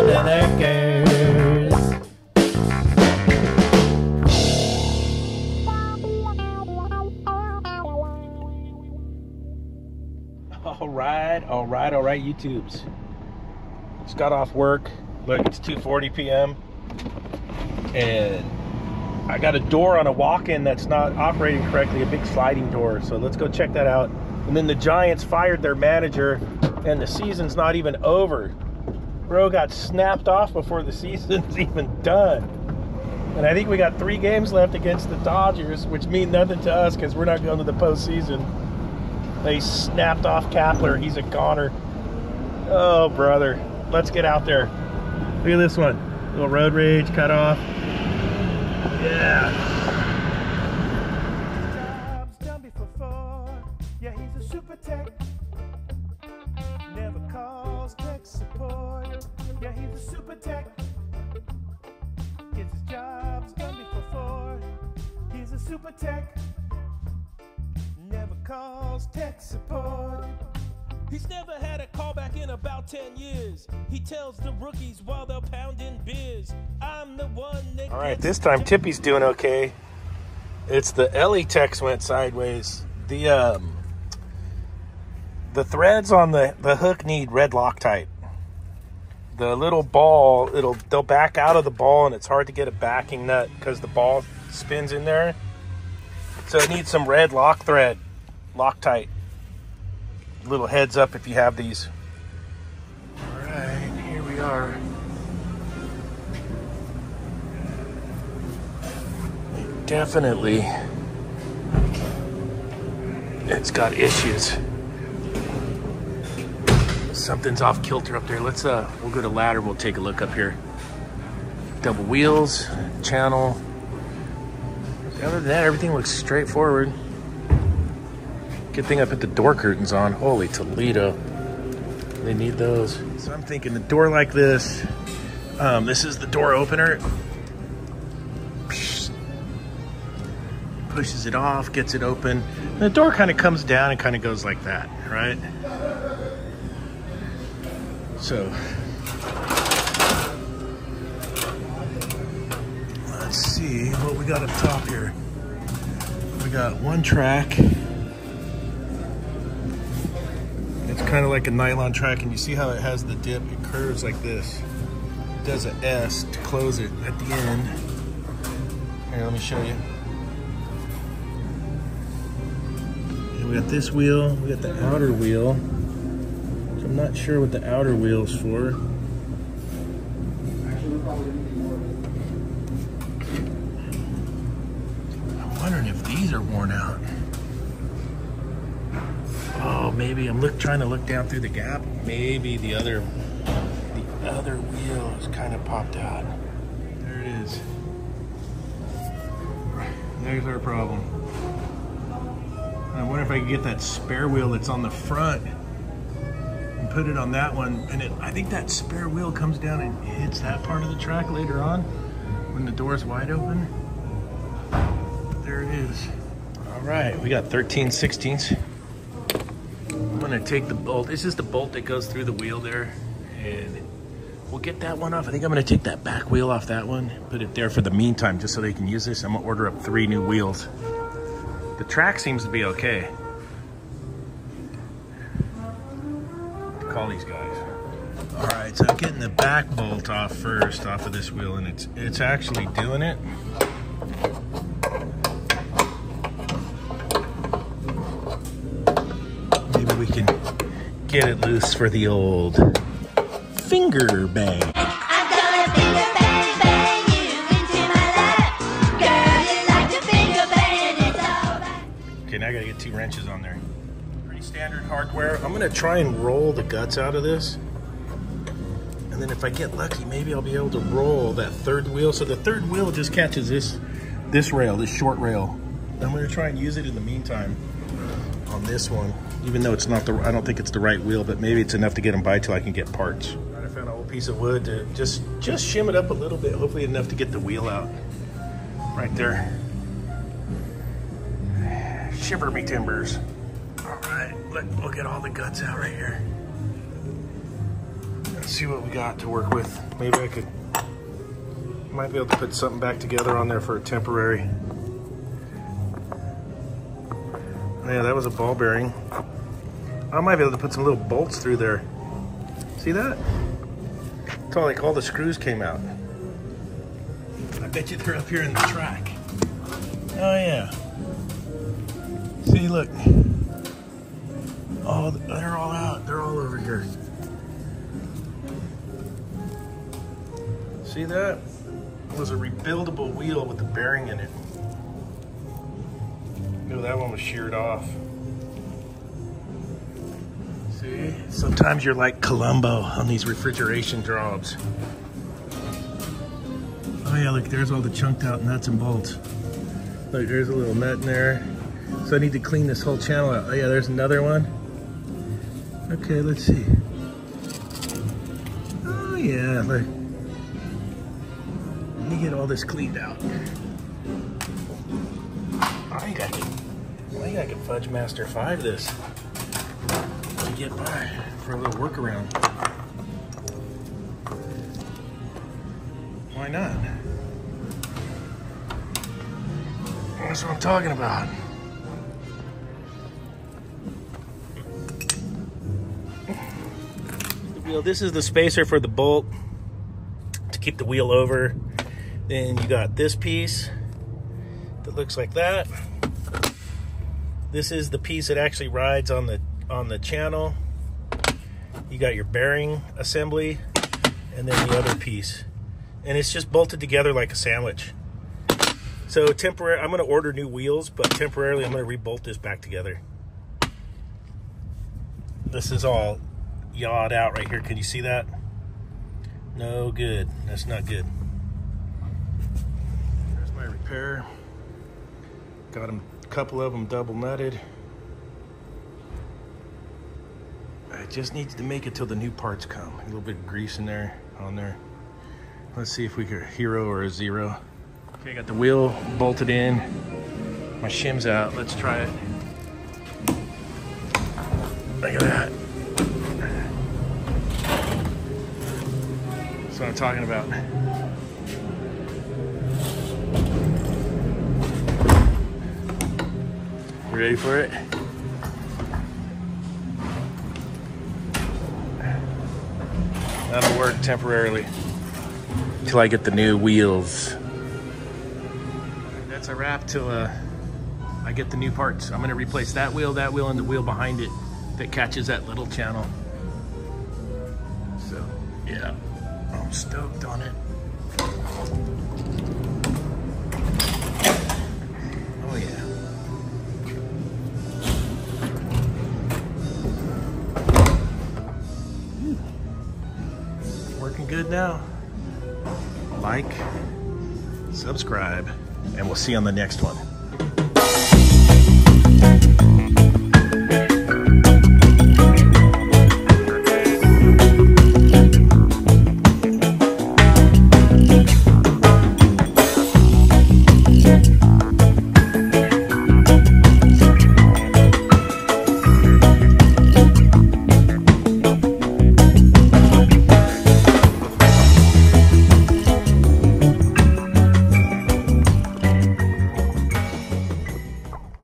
there goes. All right, YouTubes. Just got off work. Look, it's 2:40 p.m. and I got a door on a walk-in that's not operating correctly, a big sliding door. So let's go check that out. And then the Giants fired their manager and the season's not even over. Bro got snapped off before the season's even done. And I think we got 3 games left against the Dodgers, which mean nothing to us because we're not going to the postseason. They snapped off Kapler. He's a goner. Oh, brother. Let's get out there. Look at this one. Little road rage cut off. Yeah. Job's done before. Yeah, he's a super tech. Never calls tech support. Yeah, he's a super tech. Gets his jobs done before. He's a super tech. Never calls tech support. He's never had a callback in about 10 years. He tells the rookies while they're pounding beers. I'm the one that all right, this time Tippy's doing okay. It's the Ellie text went sideways. The threads on the hook need red Loctite. The little ball, they'll back out of the ball and it's hard to get a backing nut because the ball spins in there. So it needs some red Loctite. Little heads up if you have these. All right, here we are. Definitely, it's got issues. Something's off kilter up there. Let's we'll go to ladder. We'll take a look up here. Double wheels, channel. Other than that, everything looks straightforward. Good thing I put the door curtains on. Holy Toledo. They need those. So I'm thinking the door like this. This is the door opener. Pushes it off, gets it open. And the door kind of comes down and kind of goes like that, right? So let's see what we got up top here. We got one track. It's kind of like a nylon track, and you see how it has the dip? It curves like this. It does an S to close it at the end. Here, let me show you. And we got this wheel, we got the outer wheel. So I'm not sure what the outer wheel's for. I'm wondering if these are worn out. Oh, maybe I'm trying to look down through the gap. Maybe the other wheel is kind of popped out. There it is. There's our problem. And I wonder if I can get that spare wheel that's on the front and put it on that one. And I think that spare wheel comes down and hits that part of the track later on when the door's wide open. There it is. All right, we got 13/16. I'm gonna take the bolt. This is the bolt that goes through the wheel there, and we'll get that one off. I think I'm gonna take that back wheel off that one, put it there for the meantime, just so they can use this. I'm gonna order up 3 new wheels. The track seems to be okay. Call these guys. All right, so I'm getting the back bolt off first, off of this wheel, and it's actually doing it. We can get it loose for the old finger bang. I'm gonna finger bang bang you into my lap. Girl, you like to finger bang and it's alright. Okay, now I gotta get 2 wrenches on there. Pretty standard hardware. I'm gonna try and roll the guts out of this. And then if I get lucky, maybe I'll be able to roll that 3rd wheel. So the 3rd wheel just catches this rail, this short rail. I'm gonna try and use it in the meantime on this one. Even though it's not I don't think it's the right wheel, but maybe it's enough to get them by till I can get parts. All right, I found an old piece of wood to just shim it up a little bit, hopefully enough to get the wheel out. Right there. Shiver me timbers. All right, we'll get all the guts out right here. Let's see what we got to work with. Maybe I might be able to put something back together on there for a temporary. Yeah, that was a ball bearing. I might be able to put some little bolts through there. See that? It's all like all the screws came out. I bet you they're up here in the track. Oh yeah. See, look. Oh, they're all out. They're all over here. See that? It was a rebuildable wheel with the bearing in it. No, that one was sheared off. See? Sometimes you're like Columbo on these refrigeration jobs. Oh yeah, look, there's all the chunked out nuts and bolts. Look, there's a little nut in there. So I need to clean this whole channel out. Oh yeah, there's another one. Okay, let's see. Oh yeah, look. Let me get all this cleaned out. I think I can Fudge Master 5 this to get by for a little workaround. Why not? That's what I'm talking about. This is the spacer for the bolt to keep the wheel over. Then you got this piece that looks like that. This is the piece that actually rides on the channel. You got your bearing assembly and then the other piece. And it's just bolted together like a sandwich. So temporary, I'm gonna order new wheels, but temporarily I'm gonna rebolt this back together. This is all yawed out right here. Can you see that? No good. That's not good. There's my repair. Got them, a couple of them double nutted. I just need to make it till the new parts come. A little bit of grease in there, on there. Let's see if we get a hero or a zero. Okay, I got the wheel bolted in. My shim's out. Let's try it. Look at that. That's what I'm talking about. You ready for it? That'll work temporarily until I get the new wheels. That's a wrap till I get the new parts. I'm gonna replace that wheel, and the wheel behind it that catches that little channel. So, yeah, I'm stoked on it. Oh yeah. Working good now. Like, subscribe, and we'll see you on the next one.